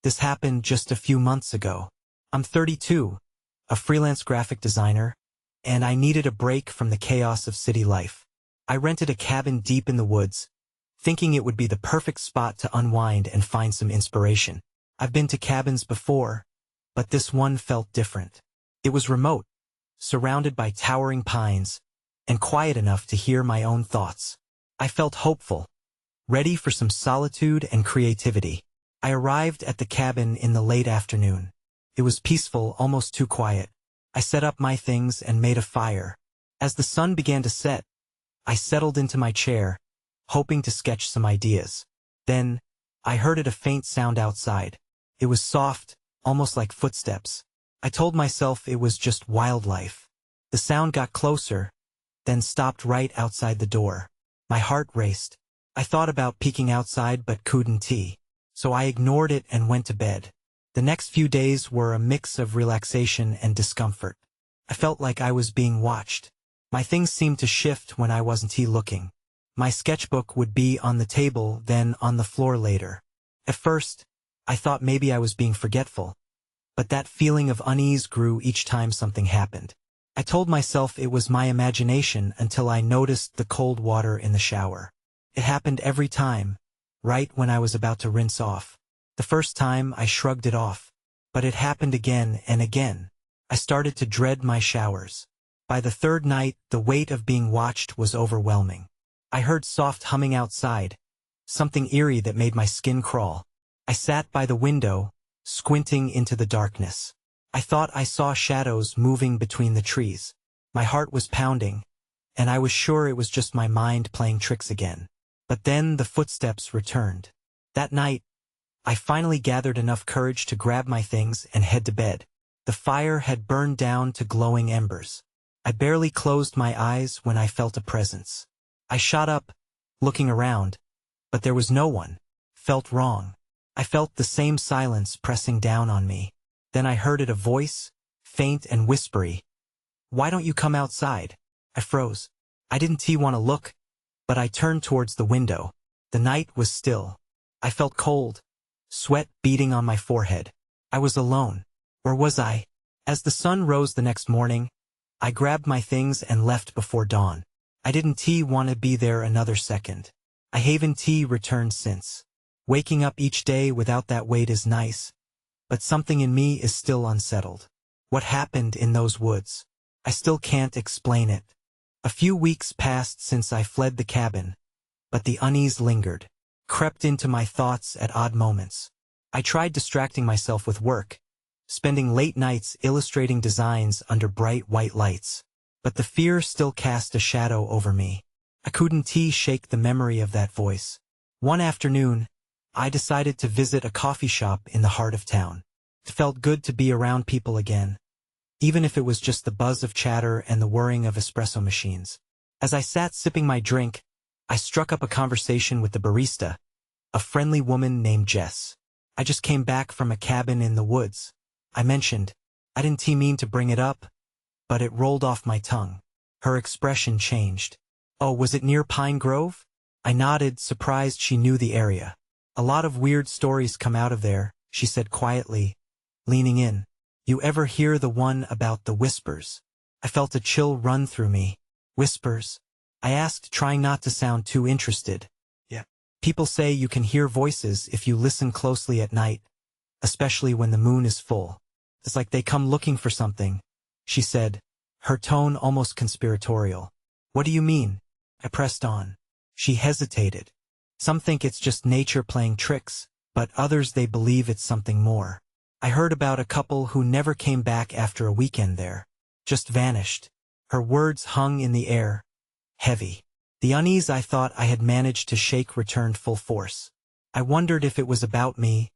This happened just a few months ago. I'm 32, a freelance graphic designer, and I needed a break from the chaos of city life. I rented a cabin deep in the woods, thinking it would be the perfect spot to unwind and find some inspiration. I've been to cabins before, but this one felt different. It was remote, surrounded by towering pines, and quiet enough to hear my own thoughts. I felt hopeful, ready for some solitude and creativity. I arrived at the cabin in the late afternoon. It was peaceful, almost too quiet. I set up my things and made a fire. As the sun began to set, I settled into my chair, hoping to sketch some ideas. Then, I heard a faint sound outside. It was soft, almost like footsteps. I told myself it was just wildlife. The sound got closer, then stopped right outside the door. My heart raced. I thought about peeking outside but couldn't. So I ignored it and went to bed. The next few days were a mix of relaxation and discomfort. I felt like I was being watched. My things seemed to shift when I wasn't looking. My sketchbook would be on the table, then on the floor later. At first, I thought maybe I was being forgetful. But that feeling of unease grew each time something happened. I told myself it was my imagination until I noticed the cold water in the shower. It happened every time, right when I was about to rinse off. The first time I shrugged it off, but it happened again and again. I started to dread my showers. By the third night, the weight of being watched was overwhelming. I heard soft humming outside, something eerie that made my skin crawl. I sat by the window, squinting into the darkness. I thought I saw shadows moving between the trees. My heart was pounding, and I was sure it was just my mind playing tricks again. But then the footsteps returned. That night, I finally gathered enough courage to grab my things and head to bed. The fire had burned down to glowing embers. I barely closed my eyes when I felt a presence. I shot up, looking around, but there was no one. Felt wrong. I felt the same silence pressing down on me. Then I heard a voice, faint and whispery. "Why don't you come outside?" I froze. I didn't want to look, but I turned towards the window. The night was still. I felt cold, sweat beading on my forehead. I was alone. Or was I? As the sun rose the next morning, I grabbed my things and left before dawn. I didn't want to be there another second. I haven't returned since. Waking up each day without that weight is nice, but something in me is still unsettled. What happened in those woods? I still can't explain it. A few weeks passed since I fled the cabin, but the unease lingered, crept into my thoughts at odd moments. I tried distracting myself with work, spending late nights illustrating designs under bright white lights. But the fear still cast a shadow over me. I couldn't shake the memory of that voice. One afternoon, I decided to visit a coffee shop in the heart of town. It felt good to be around people again, even if it was just the buzz of chatter and the whirring of espresso machines. As I sat sipping my drink, I struck up a conversation with the barista, a friendly woman named Jess. I just came back from a cabin in the woods. I mentioned. I didn't mean to bring it up, but it rolled off my tongue. Her expression changed. "Oh, was it near Pine Grove?" I nodded, surprised she knew the area. "A lot of weird stories come out of there," she said quietly, leaning in. "You ever hear the one about the whispers?" I felt a chill run through me. "Whispers?" I asked, trying not to sound too interested. "Yeah. People say you can hear voices if you listen closely at night, especially when the moon is full. It's like they come looking for something," she said, her tone almost conspiratorial. "What do you mean?" I pressed on. She hesitated. "Some think it's just nature playing tricks, but others they believe it's something more. I heard about a couple who never came back after a weekend there. Just vanished." Her words hung in the air, heavy. The unease I thought I had managed to shake returned full force. I wondered if it was about me,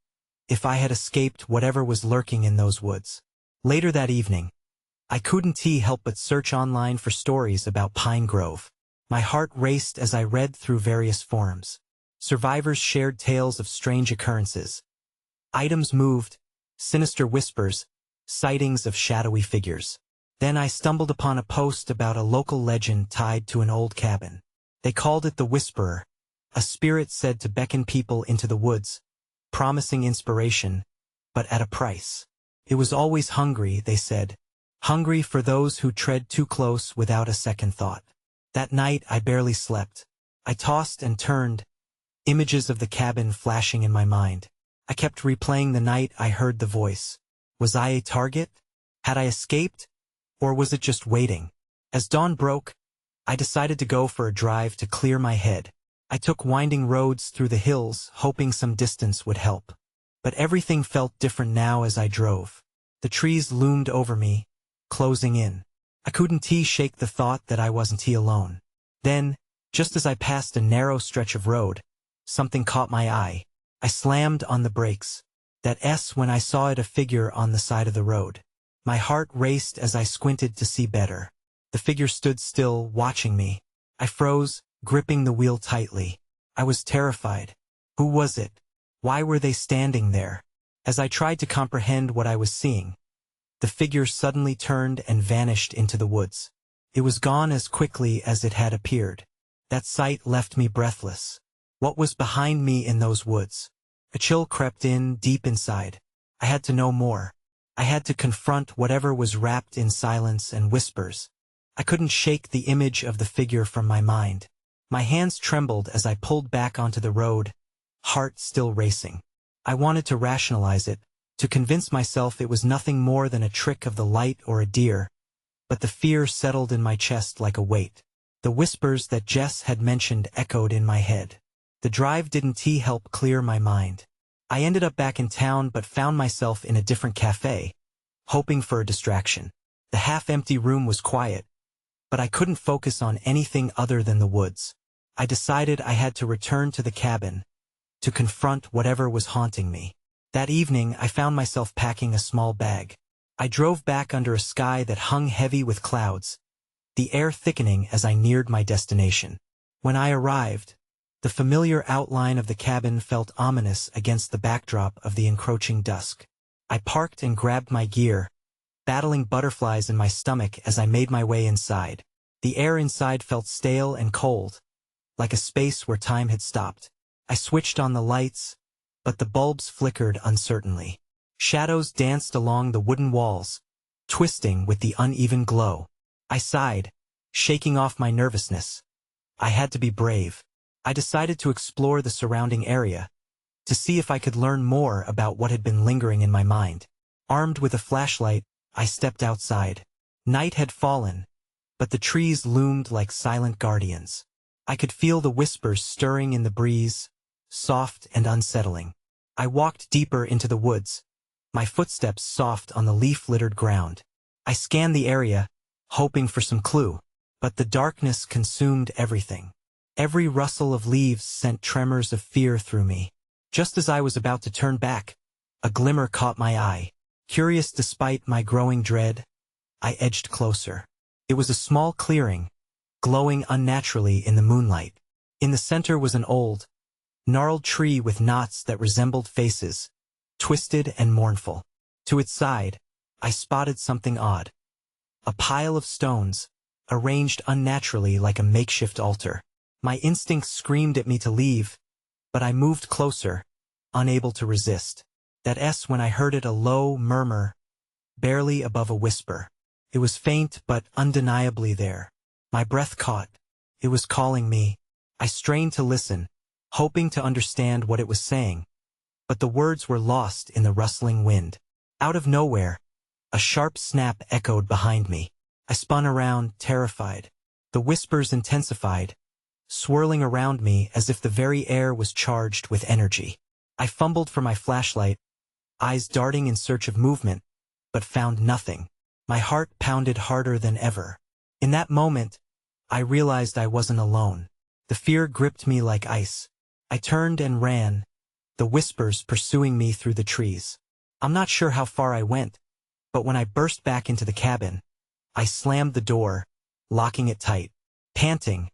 if I had escaped whatever was lurking in those woods. Later that evening, I couldn't help but search online for stories about Pine Grove. My heart raced as I read through various forums. Survivors shared tales of strange occurrences. Items moved, sinister whispers, sightings of shadowy figures. Then I stumbled upon a post about a local legend tied to an old cabin. They called it the Whisperer, a spirit said to beckon people into the woods, promising inspiration, but at a price. It was always hungry, they said. Hungry for those who tread too close without a second thought. That night I barely slept. I tossed and turned, images of the cabin flashing in my mind. I kept replaying the night I heard the voice. Was I a target? Had I escaped? Or was it just waiting? As dawn broke, I decided to go for a drive to clear my head. I took winding roads through the hills, hoping some distance would help. But everything felt different now as I drove. The trees loomed over me, closing in. I couldn't shake the thought that I wasn't alone. Then, just as I passed a narrow stretch of road, something caught my eye. I slammed on the brakes. That S when I saw it, a figure on the side of the road. My heart raced as I squinted to see better. The figure stood still, watching me. I froze, gripping the wheel tightly. I was terrified. Who was it? Why were they standing there? As I tried to comprehend what I was seeing, the figure suddenly turned and vanished into the woods. It was gone as quickly as it had appeared. That sight left me breathless. What was behind me in those woods? A chill crept in deep inside. I had to know more. I had to confront whatever was wrapped in silence and whispers. I couldn't shake the image of the figure from my mind. My hands trembled as I pulled back onto the road, heart still racing. I wanted to rationalize it, to convince myself it was nothing more than a trick of the light or a deer, but the fear settled in my chest like a weight. The whispers that Jess had mentioned echoed in my head. The drive didn't help clear my mind. I ended up back in town but found myself in a different cafe, hoping for a distraction. The half-empty room was quiet, but I couldn't focus on anything other than the woods. I decided I had to return to the cabin, to confront whatever was haunting me. That evening I found myself packing a small bag. I drove back under a sky that hung heavy with clouds, the air thickening as I neared my destination. When I arrived, the familiar outline of the cabin felt ominous against the backdrop of the encroaching dusk. I parked and grabbed my gear, battling butterflies in my stomach as I made my way inside. The air inside felt stale and cold, like a space where time had stopped. I switched on the lights, but the bulbs flickered uncertainly. Shadows danced along the wooden walls, twisting with the uneven glow. I sighed, shaking off my nervousness. I had to be brave. I decided to explore the surrounding area, to see if I could learn more about what had been lingering in my mind. Armed with a flashlight, I stepped outside. Night had fallen, but the trees loomed like silent guardians. I could feel the whispers stirring in the breeze, soft and unsettling. I walked deeper into the woods, my footsteps soft on the leaf-littered ground. I scanned the area, hoping for some clue, but the darkness consumed everything. Every rustle of leaves sent tremors of fear through me. Just as I was about to turn back, a glimmer caught my eye. Curious despite my growing dread, I edged closer. It was a small clearing, glowing unnaturally in the moonlight. In the center was an old, gnarled tree with knots that resembled faces, twisted and mournful. To its side, I spotted something odd. A pile of stones, arranged unnaturally like a makeshift altar. My instincts screamed at me to leave, but I moved closer, unable to resist. That S when I heard it, a low murmur, barely above a whisper. It was faint but undeniably there. My breath caught. It was calling me. I strained to listen, hoping to understand what it was saying, but the words were lost in the rustling wind. Out of nowhere, a sharp snap echoed behind me. I spun around, terrified. The whispers intensified, swirling around me as if the very air was charged with energy. I fumbled for my flashlight, eyes darting in search of movement, but found nothing. My heart pounded harder than ever. In that moment, I realized I wasn't alone. The fear gripped me like ice. I turned and ran, the whispers pursuing me through the trees. I'm not sure how far I went, but when I burst back into the cabin, I slammed the door, locking it tight. Panting,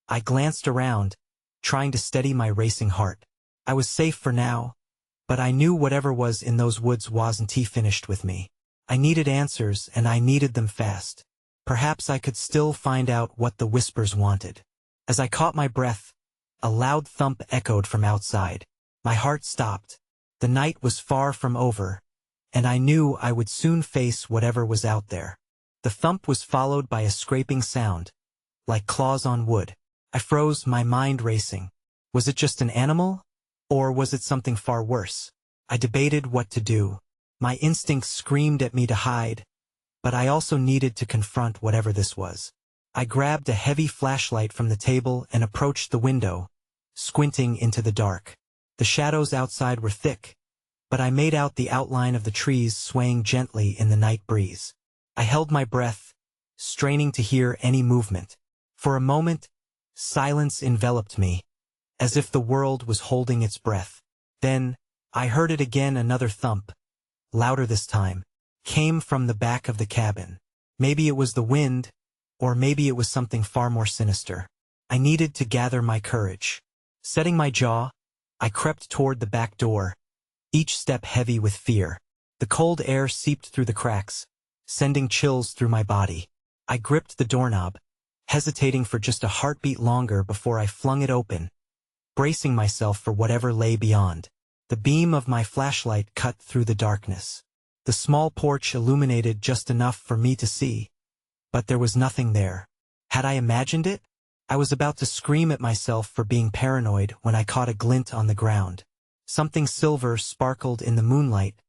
I glanced around, trying to steady my racing heart. I was safe for now, but I knew whatever was in those woods wasn't finished with me. I needed answers, and I needed them fast. Perhaps I could still find out what the whispers wanted. As I caught my breath, a loud thump echoed from outside. My heart stopped. The night was far from over, and I knew I would soon face whatever was out there. The thump was followed by a scraping sound, like claws on wood. I froze, my mind racing. Was it just an animal? Or was it something far worse? I debated what to do. My instincts screamed at me to hide, but I also needed to confront whatever this was. I grabbed a heavy flashlight from the table and approached the window, squinting into the dark. The shadows outside were thick, but I made out the outline of the trees swaying gently in the night breeze. I held my breath, straining to hear any movement. For a moment, silence enveloped me, as if the world was holding its breath. Then, I heard it again, another thump, louder this time, came from the back of the cabin. Maybe it was the wind, or maybe it was something far more sinister. I needed to gather my courage. Setting my jaw, I crept toward the back door, each step heavy with fear. The cold air seeped through the cracks, sending chills through my body. I gripped the doorknob, hesitating for just a heartbeat longer before I flung it open, bracing myself for whatever lay beyond. The beam of my flashlight cut through the darkness. The small porch illuminated just enough for me to see, but there was nothing there. Had I imagined it? I was about to scream at myself for being paranoid when I caught a glint on the ground. Something silver sparkled in the moonlight,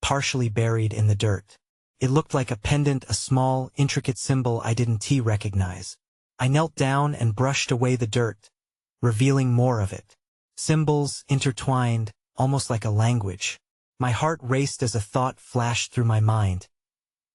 partially buried in the dirt. It looked like a pendant, a small, intricate symbol I didn't recognize. I knelt down and brushed away the dirt, revealing more of it. Symbols intertwined, almost like a language. My heart raced as a thought flashed through my mind.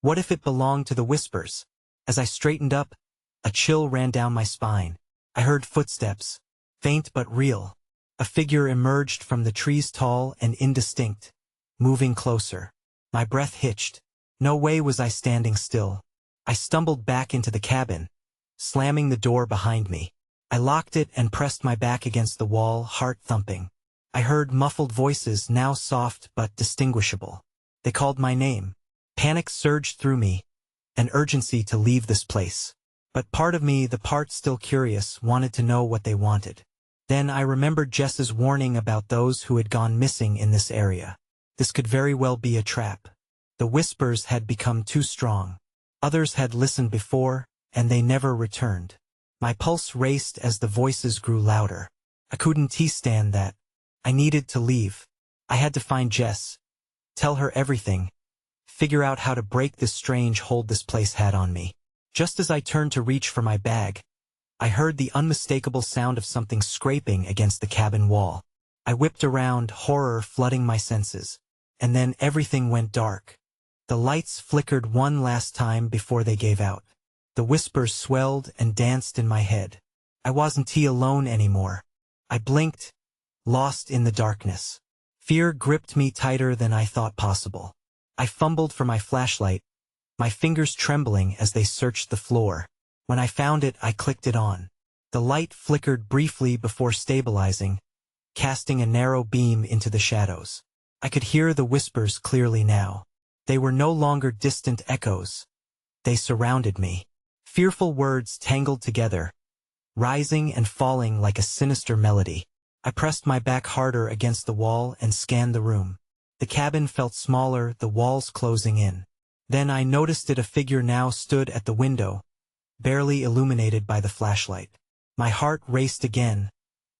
What if it belonged to the whispers? As I straightened up, a chill ran down my spine. I heard footsteps, faint but real. A figure emerged from the trees, tall and indistinct, moving closer. My breath hitched. No way was I standing still. I stumbled back into the cabin, slamming the door behind me. I locked it and pressed my back against the wall, heart thumping. I heard muffled voices, now soft but distinguishable. They called my name. Panic surged through me, an urgency to leave this place. But part of me, the part still curious, wanted to know what they wanted. Then I remembered Jess's warning about those who had gone missing in this area. This could very well be a trap. The whispers had become too strong. Others had listened before, and they never returned. My pulse raced as the voices grew louder. I couldn't stand that. I needed to leave. I had to find Jess, tell her everything, figure out how to break this strange hold this place had on me. Just as I turned to reach for my bag, I heard the unmistakable sound of something scraping against the cabin wall. I whipped around, horror flooding my senses. And then everything went dark. The lights flickered one last time before they gave out. The whispers swelled and danced in my head. I wasn't alone anymore. I blinked, lost in the darkness. Fear gripped me tighter than I thought possible. I fumbled for my flashlight, my fingers trembling as they searched the floor. When I found it, I clicked it on. The light flickered briefly before stabilizing, casting a narrow beam into the shadows. I could hear the whispers clearly now. They were no longer distant echoes. They surrounded me. Fearful words tangled together, rising and falling like a sinister melody. I pressed my back harder against the wall and scanned the room. The cabin felt smaller, the walls closing in. Then I noticed it, a figure now stood at the window, barely illuminated by the flashlight. My heart raced again,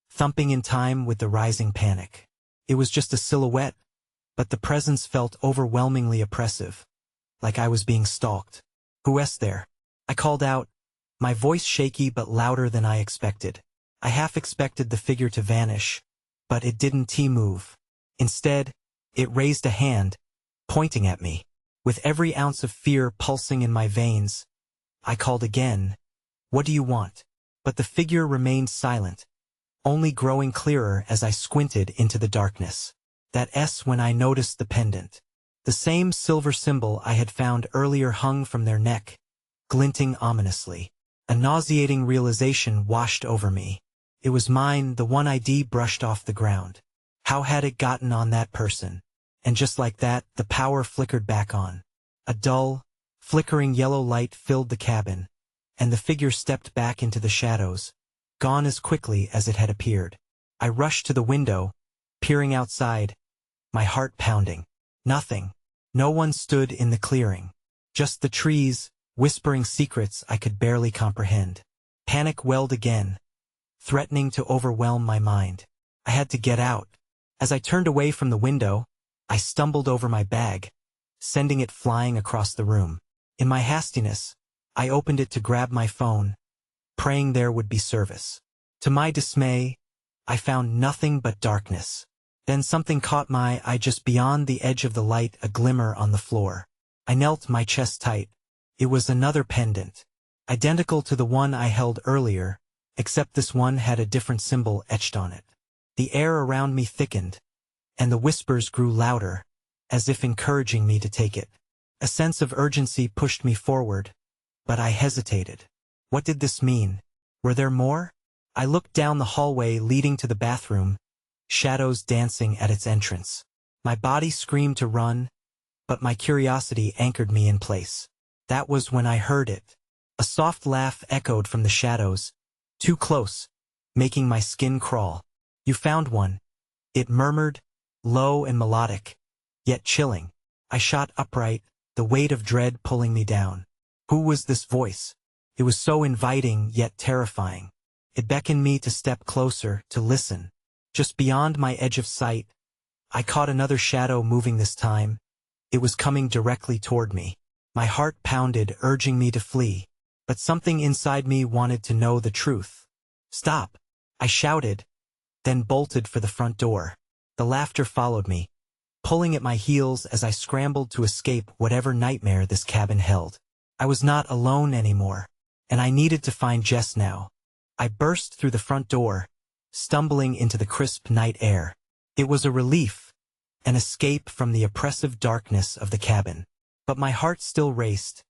thumping in time with the rising panic. It was just a silhouette, but the presence felt overwhelmingly oppressive, like I was being stalked. "Who's there?" I called out, my voice shaky but louder than I expected. I half expected the figure to vanish, but it didn't move. Instead, it raised a hand, pointing at me. With every ounce of fear pulsing in my veins, I called again, "What do you want?" But the figure remained silent, only growing clearer as I squinted into the darkness. That S when I noticed the pendant. The same silver symbol I had found earlier hung from their neck, glinting ominously. A nauseating realization washed over me. It was mine, the one ID brushed off the ground. How had it gotten on that person? And just like that, the power flickered back on. A dull, flickering yellow light filled the cabin, and the figure stepped back into the shadows, gone as quickly as it had appeared. I rushed to the window, peering outside, my heart pounding. Nothing. No one stood in the clearing. Just the trees, whispering secrets I could barely comprehend. Panic welled again, threatening to overwhelm my mind. I had to get out. As I turned away from the window, I stumbled over my bag, sending it flying across the room. In my hastiness, I opened it to grab my phone, praying there would be service. To my dismay, I found nothing but darkness. Then something caught my eye just beyond the edge of the light, a glimmer on the floor. I knelt, my chest tight. It was another pendant, identical to the one I held earlier, except this one had a different symbol etched on it. The air around me thickened, and the whispers grew louder, as if encouraging me to take it. A sense of urgency pushed me forward, but I hesitated. What did this mean? Were there more? I looked down the hallway leading to the bathroom, shadows dancing at its entrance. My body screamed to run, but my curiosity anchored me in place. That was when I heard it. A soft laugh echoed from the shadows, too close, making my skin crawl. You found one, it murmured, low and melodic, yet chilling. I shot upright, the weight of dread pulling me down. Who was this voice? It was so inviting yet terrifying. It beckoned me to step closer, to listen. Just beyond my edge of sight, I caught another shadow moving this time. It was coming directly toward me. My heart pounded, urging me to flee. But something inside me wanted to know the truth. Stop! I shouted, then bolted for the front door. The laughter followed me, pulling at my heels as I scrambled to escape whatever nightmare this cabin held. I was not alone anymore, and I needed to find Jess now. I burst through the front door, stumbling into the crisp night air. It was a relief, an escape from the oppressive darkness of the cabin. But my heart still raced,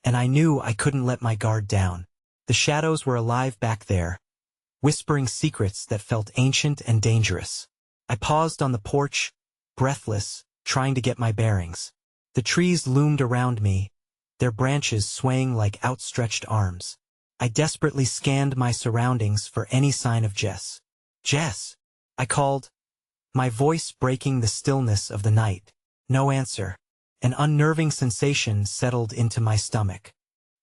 and I knew I couldn't let my guard down. The shadows were alive back there, whispering secrets that felt ancient and dangerous. I paused on the porch, breathless, trying to get my bearings. The trees loomed around me, their branches swaying like outstretched arms. I desperately scanned my surroundings for any sign of Jess. Jess! I called, my voice breaking the stillness of the night. No answer. An unnerving sensation settled into my stomach.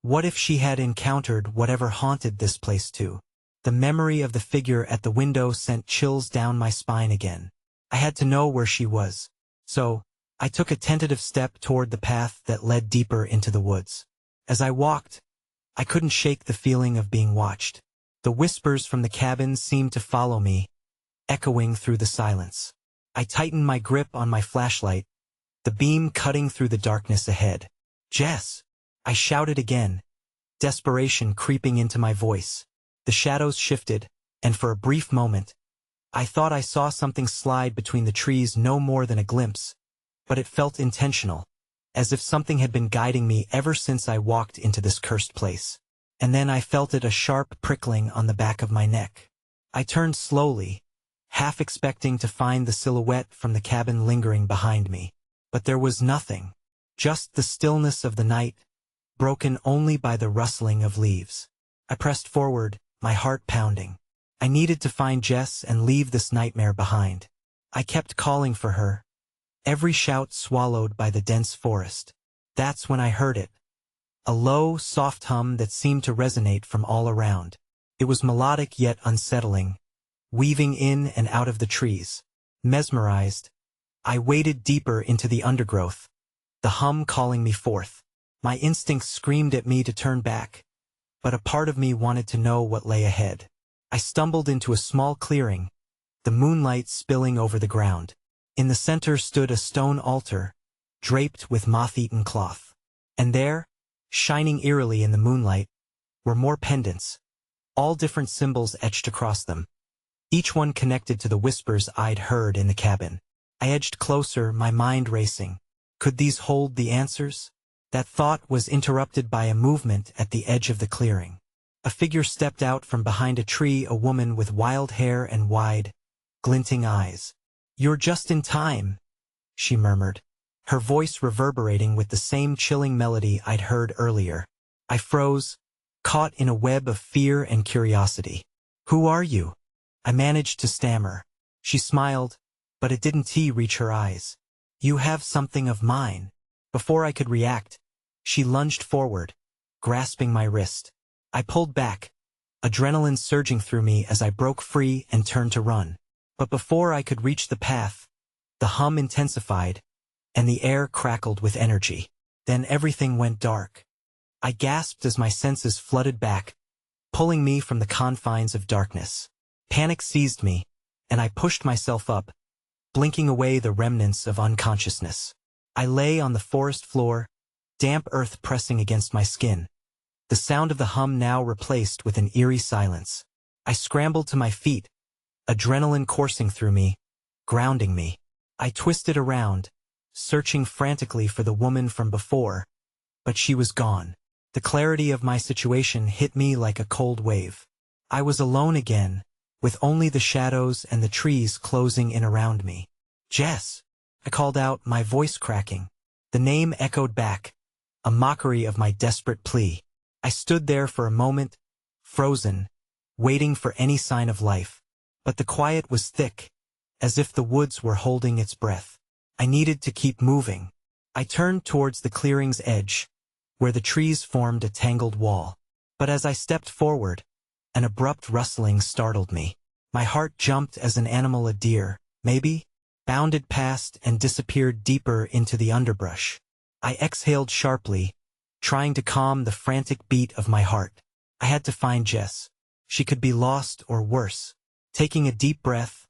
What if she had encountered whatever haunted this place too? The memory of the figure at the window sent chills down my spine again. I had to know where she was. So, I took a tentative step toward the path that led deeper into the woods. As I walked, I couldn't shake the feeling of being watched. The whispers from the cabin seemed to follow me, echoing through the silence. I tightened my grip on my flashlight, the beam cutting through the darkness ahead. Jess! I shouted again, desperation creeping into my voice. The shadows shifted, and for a brief moment, I thought I saw something slide between the trees, no more than a glimpse, but it felt intentional, as if something had been guiding me ever since I walked into this cursed place. And then I felt it, a sharp prickling on the back of my neck. I turned slowly, half expecting to find the silhouette from the cabin lingering behind me. But there was nothing, just the stillness of the night, broken only by the rustling of leaves. I pressed forward, my heart pounding. I needed to find Jess and leave this nightmare behind. I kept calling for her, every shout swallowed by the dense forest. That's when I heard it. A low, soft hum that seemed to resonate from all around. It was melodic yet unsettling, weaving in and out of the trees. Mesmerized, I waded deeper into the undergrowth, the hum calling me forth. My instincts screamed at me to turn back, but a part of me wanted to know what lay ahead. I stumbled into a small clearing, the moonlight spilling over the ground. In the center stood a stone altar, draped with moth-eaten cloth. And there, shining eerily in the moonlight, were more pendants, all different symbols etched across them, each one connected to the whispers I'd heard in the cabin. I edged closer, my mind racing. Could these hold the answers? That thought was interrupted by a movement at the edge of the clearing. A figure stepped out from behind a tree, a woman with wild hair and wide, glinting eyes. "You're just in time," she murmured, her voice reverberating with the same chilling melody I'd heard earlier. I froze, caught in a web of fear and curiosity. "Who are you?" I managed to stammer. She smiled, but it didn't reach her eyes. "You have something of mine," Before I could react, she lunged forward, grasping my wrist. I pulled back, adrenaline surging through me as I broke free and turned to run. But before I could reach the path, the hum intensified, and the air crackled with energy. Then everything went dark. I gasped as my senses flooded back, pulling me from the confines of darkness. Panic seized me, and I pushed myself up, blinking away the remnants of unconsciousness. I lay on the forest floor, damp earth pressing against my skin, the sound of the hum now replaced with an eerie silence. I scrambled to my feet, adrenaline coursing through me, grounding me. I twisted around, searching frantically for the woman from before, but she was gone. The clarity of my situation hit me like a cold wave. I was alone again, with only the shadows and the trees closing in around me. "Jess!" I called out, my voice cracking. The name echoed back, a mockery of my desperate plea. I stood there for a moment, frozen, waiting for any sign of life. But the quiet was thick, as if the woods were holding its breath. I needed to keep moving. I turned towards the clearing's edge, where the trees formed a tangled wall. But as I stepped forward, an abrupt rustling startled me. My heart jumped as an animal, a deer, maybe, bounded past and disappeared deeper into the underbrush. I exhaled sharply, trying to calm the frantic beat of my heart. I had to find Jess. She could be lost or worse. Taking a deep breath,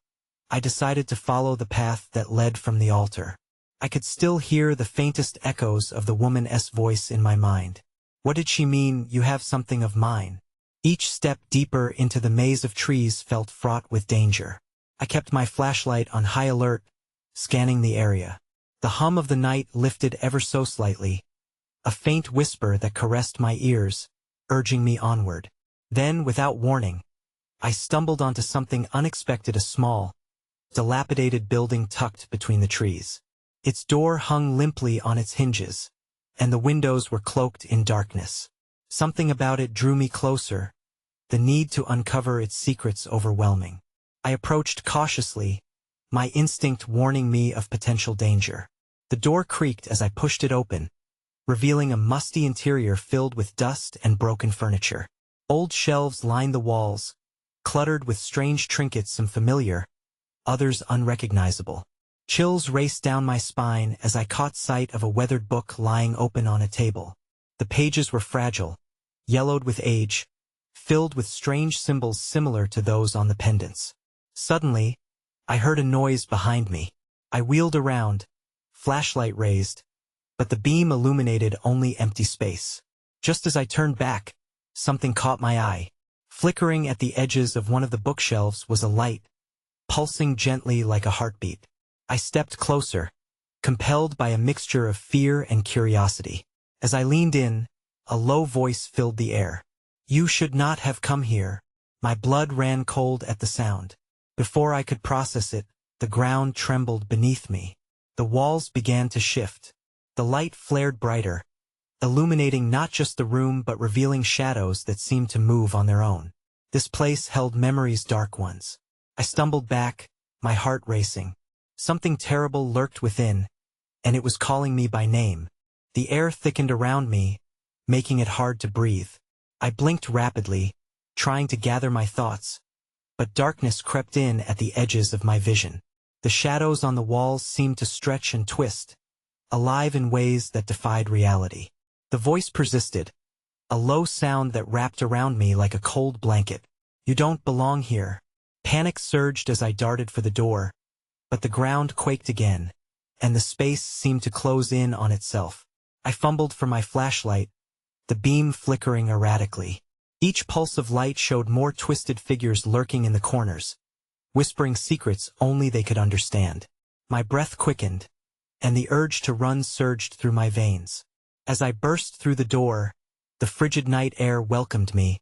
I decided to follow the path that led from the altar. I could still hear the faintest echoes of the woman's voice in my mind. What did she mean, "You have something of mine"? Each step deeper into the maze of trees felt fraught with danger. I kept my flashlight on high alert, scanning the area. The hum of the night lifted ever so slightly, a faint whisper that caressed my ears, urging me onward. Then, without warning, I stumbled onto something unexpected, a small, dilapidated building tucked between the trees. Its door hung limply on its hinges, and the windows were cloaked in darkness. Something about it drew me closer, the need to uncover its secrets overwhelming. I approached cautiously, my instinct warning me of potential danger. The door creaked as I pushed it open, revealing a musty interior filled with dust and broken furniture. Old shelves lined the walls, cluttered with strange trinkets, some familiar, others unrecognizable. Chills raced down my spine as I caught sight of a weathered book lying open on a table. The pages were fragile, yellowed with age, filled with strange symbols similar to those on the pendants. Suddenly, I heard a noise behind me. I wheeled around, flashlight raised, but the beam illuminated only empty space. Just as I turned back, something caught my eye. Flickering at the edges of one of the bookshelves was a light, pulsing gently like a heartbeat. I stepped closer, compelled by a mixture of fear and curiosity. As I leaned in, a low voice filled the air. "You should not have come here." My blood ran cold at the sound. Before I could process it, the ground trembled beneath me. The walls began to shift. The light flared brighter, illuminating not just the room but revealing shadows that seemed to move on their own. This place held memories, dark ones. I stumbled back, my heart racing. Something terrible lurked within, and it was calling me by name. The air thickened around me, making it hard to breathe. I blinked rapidly, trying to gather my thoughts, but darkness crept in at the edges of my vision. The shadows on the walls seemed to stretch and twist, alive in ways that defied reality. The voice persisted, a low sound that wrapped around me like a cold blanket. "You don't belong here." Panic surged as I darted for the door, but the ground quaked again, and the space seemed to close in on itself. I fumbled for my flashlight, the beam flickering erratically. Each pulse of light showed more twisted figures lurking in the corners, whispering secrets only they could understand. My breath quickened, and the urge to run surged through my veins. As I burst through the door, the frigid night air welcomed me,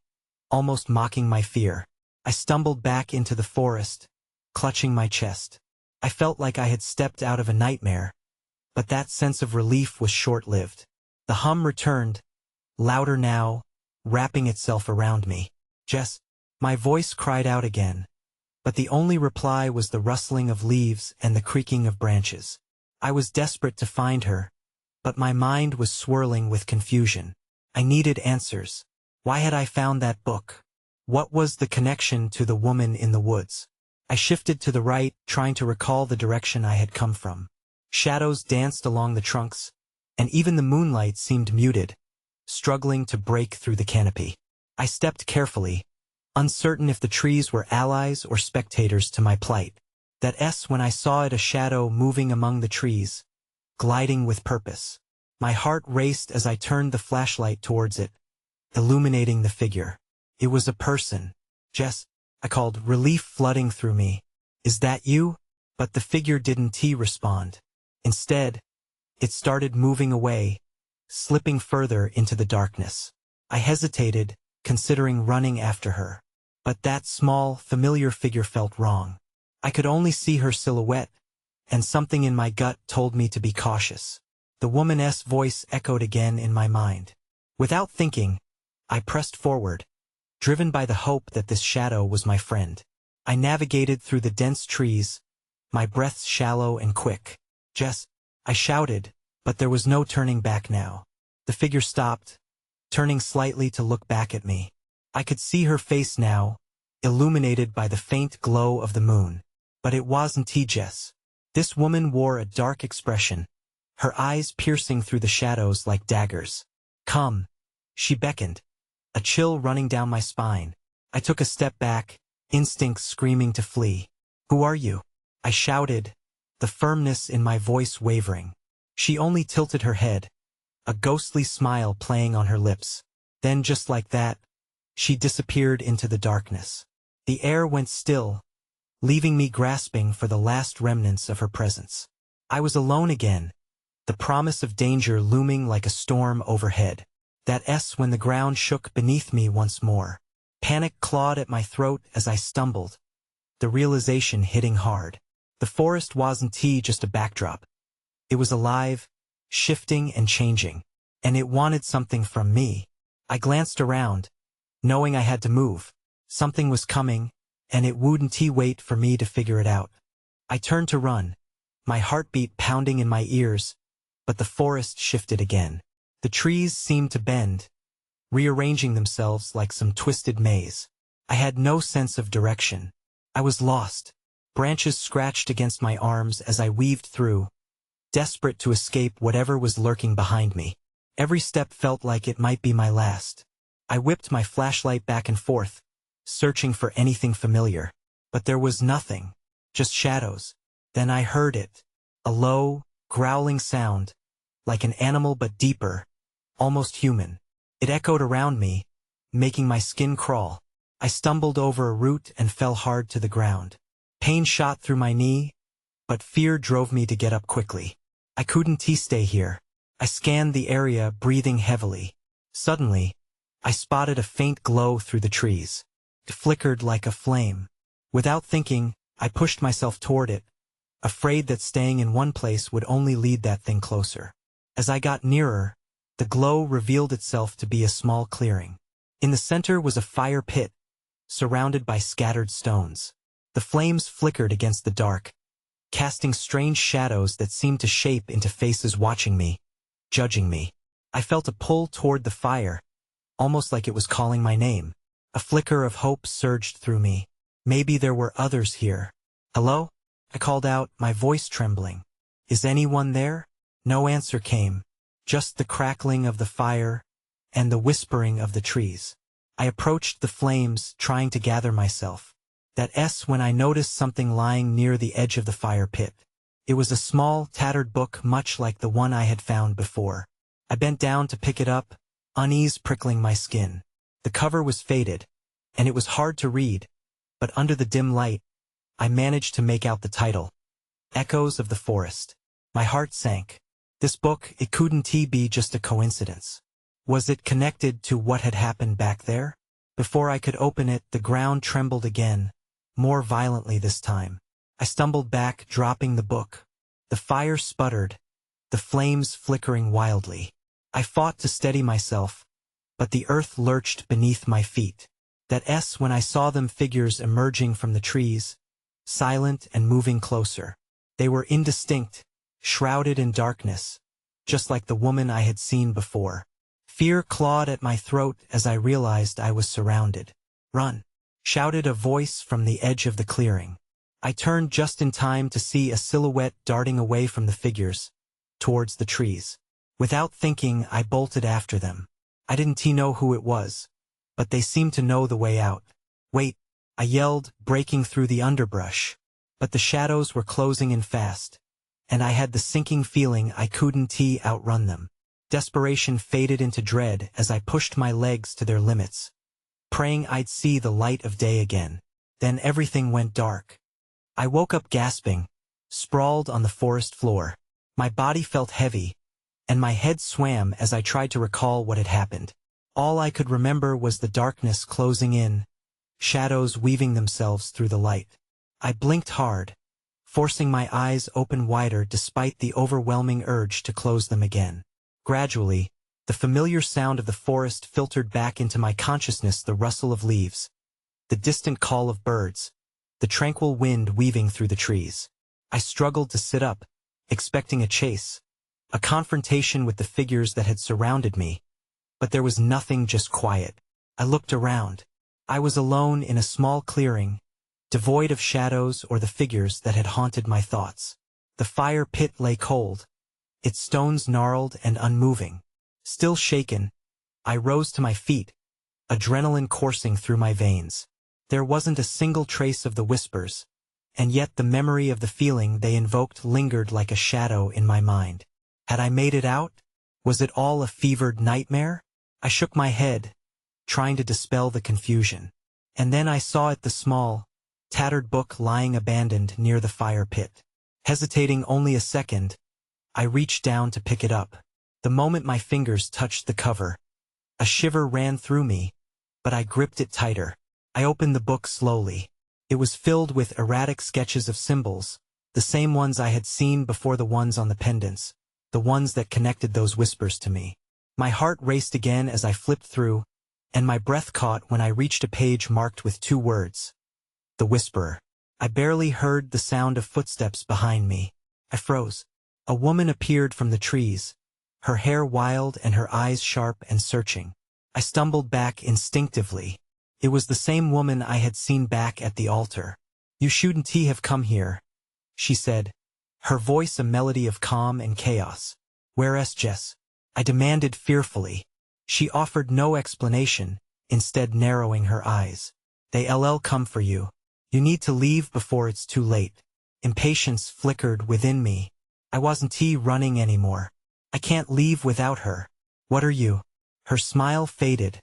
almost mocking my fear. I stumbled back into the forest, clutching my chest. I felt like I had stepped out of a nightmare, but that sense of relief was short-lived. The hum returned, louder now, wrapping itself around me. "Jess!" My voice cried out again, but the only reply was the rustling of leaves and the creaking of branches. I was desperate to find her, but my mind was swirling with confusion. I needed answers. Why had I found that book? What was the connection to the woman in the woods? I shifted to the right, trying to recall the direction I had come from. Shadows danced along the trunks, and even the moonlight seemed muted, struggling to break through the canopy. I stepped carefully, uncertain if the trees were allies or spectators to my plight. That S when I saw it, a shadow moving among the trees, gliding with purpose. My heart raced as I turned the flashlight towards it, illuminating the figure. It was a person. "Jess," I called, relief flooding through me. "Is that you?" But the figure didn't respond. Instead, it started moving away, slipping further into the darkness. I hesitated, considering running after her. But that small, familiar figure felt wrong. I could only see her silhouette, and something in my gut told me to be cautious. The woman's voice echoed again in my mind. Without thinking, I pressed forward, driven by the hope that this shadow was my friend. I navigated through the dense trees, my breath shallow and quick. "Jess," I shouted, but there was no turning back now. The figure stopped, turning slightly to look back at me. I could see her face now, illuminated by the faint glow of the moon. But it wasn't Jess. This woman wore a dark expression, her eyes piercing through the shadows like daggers. "Come," she beckoned, a chill running down my spine. I took a step back, instincts screaming to flee. "Who are you?" I shouted, the firmness in my voice wavering. She only tilted her head, a ghostly smile playing on her lips. Then just like that, she disappeared into the darkness. The air went still, leaving me grasping for the last remnants of her presence. I was alone again, the promise of danger looming like a storm overhead. That S when the ground shook beneath me once more. Panic clawed at my throat as I stumbled, the realization hitting hard. The forest wasn't just a backdrop. It was alive, shifting and changing, and it wanted something from me. I glanced around, knowing I had to move. Something was coming, and it wouldn't wait for me to figure it out. I turned to run, my heartbeat pounding in my ears, but the forest shifted again. The trees seemed to bend, rearranging themselves like some twisted maze. I had no sense of direction. I was lost. Branches scratched against my arms as I weaved through, desperate to escape whatever was lurking behind me. Every step felt like it might be my last. I whipped my flashlight back and forth, searching for anything familiar. But there was nothing, just shadows. Then I heard it, a low, growling sound, like an animal but deeper, almost human. It echoed around me, making my skin crawl. I stumbled over a root and fell hard to the ground. Pain shot through my knee, but fear drove me to get up quickly. I couldn't stay here. I scanned the area, breathing heavily. Suddenly, I spotted a faint glow through the trees. It flickered like a flame. Without thinking, I pushed myself toward it, afraid that staying in one place would only lead that thing closer. As I got nearer, the glow revealed itself to be a small clearing. In the center was a fire pit, surrounded by scattered stones. The flames flickered against the dark, casting strange shadows that seemed to shape into faces watching me, judging me. I felt a pull toward the fire, almost like it was calling my name. A flicker of hope surged through me. Maybe there were others here. "Hello?" I called out, my voice trembling. "Is anyone there?" No answer came, just the crackling of the fire and the whispering of the trees. I approached the flames, trying to gather myself. That S when I noticed something lying near the edge of the fire pit. It was a small, tattered book much like the one I had found before. I bent down to pick it up, unease prickling my skin. The cover was faded, and it was hard to read, but under the dim light, I managed to make out the title, Echoes of the Forest. My heart sank. This book, it couldn't be just a coincidence. Was it connected to what had happened back there? Before I could open it, the ground trembled again, more violently this time. I stumbled back, dropping the book. The fire sputtered, the flames flickering wildly. I fought to steady myself, but the earth lurched beneath my feet. That S when I saw them, figures emerging from the trees, silent and moving closer. They were indistinct, shrouded in darkness, just like the woman I had seen before. Fear clawed at my throat as I realized I was surrounded. "Run!" shouted a voice from the edge of the clearing. I turned just in time to see a silhouette darting away from the figures, towards the trees. Without thinking, I bolted after them. I didn't know who it was, but they seemed to know the way out. "Wait!" I yelled, breaking through the underbrush. But the shadows were closing in fast, and I had the sinking feeling I couldn't outrun them. Desperation faded into dread as I pushed my legs to their limits, praying I'd see the light of day again. Then everything went dark. I woke up gasping, sprawled on the forest floor. My body felt heavy, and my head swam as I tried to recall what had happened. All I could remember was the darkness closing in, shadows weaving themselves through the light. I blinked hard, forcing my eyes open wider despite the overwhelming urge to close them again. Gradually, the familiar sound of the forest filtered back into my consciousness, the rustle of leaves, the distant call of birds, the tranquil wind weaving through the trees. I struggled to sit up, expecting a chase, a confrontation with the figures that had surrounded me, but there was nothing, just quiet. I looked around. I was alone in a small clearing, devoid of shadows or the figures that had haunted my thoughts. The fire pit lay cold, its stones gnarled and unmoving. Still shaken, I rose to my feet, adrenaline coursing through my veins. There wasn't a single trace of the whispers, and yet the memory of the feeling they invoked lingered like a shadow in my mind. Had I made it out? Was it all a fevered nightmare? I shook my head, trying to dispel the confusion. And then I saw it, the small, tattered book lying abandoned near the fire pit. Hesitating only a second, I reached down to pick it up. The moment my fingers touched the cover, a shiver ran through me, but I gripped it tighter. I opened the book slowly. It was filled with erratic sketches of symbols, the same ones I had seen before, the ones on the pendants, the ones that connected those whispers to me. My heart raced again as I flipped through, and my breath caught when I reached a page marked with 2 words. The Whisperer. I barely heard the sound of footsteps behind me. I froze. A woman appeared from the trees, her hair wild and her eyes sharp and searching. I stumbled back instinctively. It was the same woman I had seen back at the altar. "You shouldn't have come here," she said, her voice a melody of calm and chaos. "Where's Jess?" I demanded fearfully. She offered no explanation, instead narrowing her eyes. "They'll come for you. You need to leave before it's too late." Impatience flickered within me. I wasn't running anymore. "I can't leave without her." "What are you?" Her smile faded,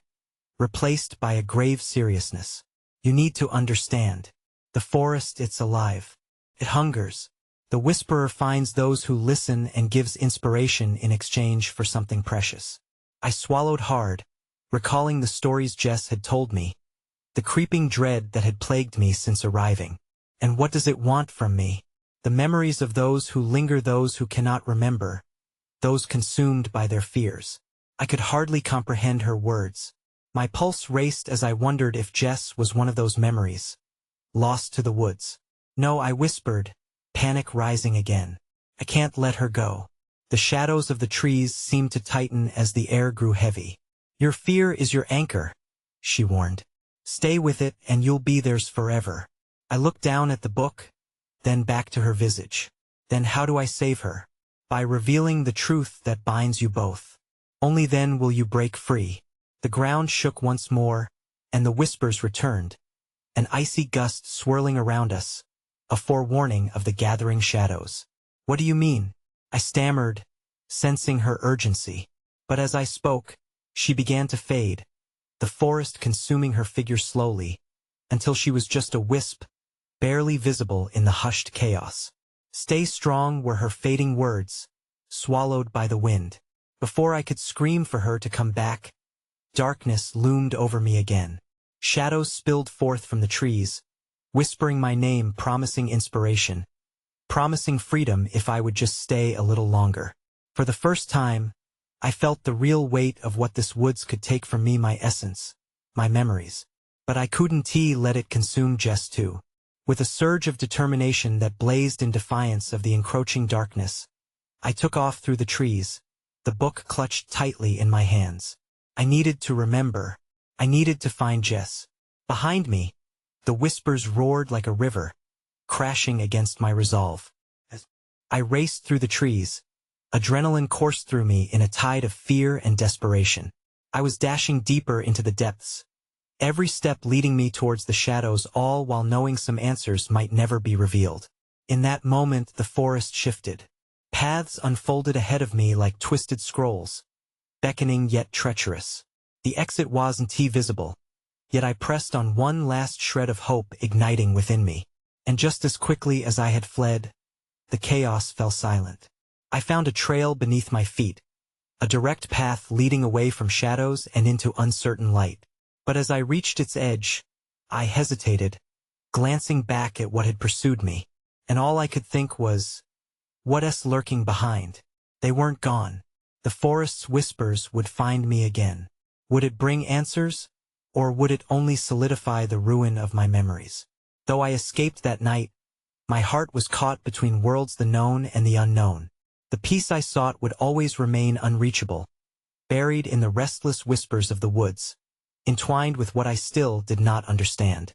replaced by a grave seriousness. "You need to understand. The forest, it's alive. It hungers. The Whisperer finds those who listen and gives inspiration in exchange for something precious." I swallowed hard, recalling the stories Jess had told me, the creeping dread that had plagued me since arriving. And what does it want from me? The memories of those who linger, those who cannot remember, those consumed by their fears. I could hardly comprehend her words. My pulse raced as I wondered if Jess was one of those memories, lost to the woods. "No," I whispered, panic rising again. "I can't let her go." The shadows of the trees seemed to tighten as the air grew heavy. "Your fear is your anchor," she warned. "Stay with it and you'll be theirs forever." I looked down at the book, then back to her visage. "Then how do I save her?" "By revealing the truth that binds you both. Only then will you break free." The ground shook once more, and the whispers returned, an icy gust swirling around us, a forewarning of the gathering shadows. "What do you mean?" I stammered, sensing her urgency. But as I spoke, she began to fade, the forest consuming her figure slowly, until she was just a wisp, barely visible in the hushed chaos. "Stay strong," were her fading words, swallowed by the wind. Before I could scream for her to come back, darkness loomed over me again. Shadows spilled forth from the trees, whispering my name, promising inspiration, promising freedom if I would just stay a little longer. For the first time, I felt the real weight of what this woods could take from me, my essence, my memories. But I couldn't let it consume Jess too. With a surge of determination that blazed in defiance of the encroaching darkness, I took off through the trees, the book clutched tightly in my hands. I needed to remember. I needed to find Jess. Behind me, the whispers roared like a river, crashing against my resolve. As I raced through the trees, adrenaline coursed through me in a tide of fear and desperation. I was dashing deeper into the depths, every step leading me towards the shadows, all while knowing some answers might never be revealed. In that moment, the forest shifted. Paths unfolded ahead of me like twisted scrolls, beckoning yet treacherous. The exit wasn't visible, yet I pressed on, one last shred of hope igniting within me. And just as quickly as I had fled, the chaos fell silent. I found a trail beneath my feet, a direct path leading away from shadows and into uncertain light. But as I reached its edge, I hesitated, glancing back at what had pursued me, and all I could think was, what's lurking behind? They weren't gone. The forest's whispers would find me again. Would it bring answers, or would it only solidify the ruin of my memories? Though I escaped that night, my heart was caught between worlds, the known and the unknown. The peace I sought would always remain unreachable, buried in the restless whispers of the woods, entwined with what I still did not understand.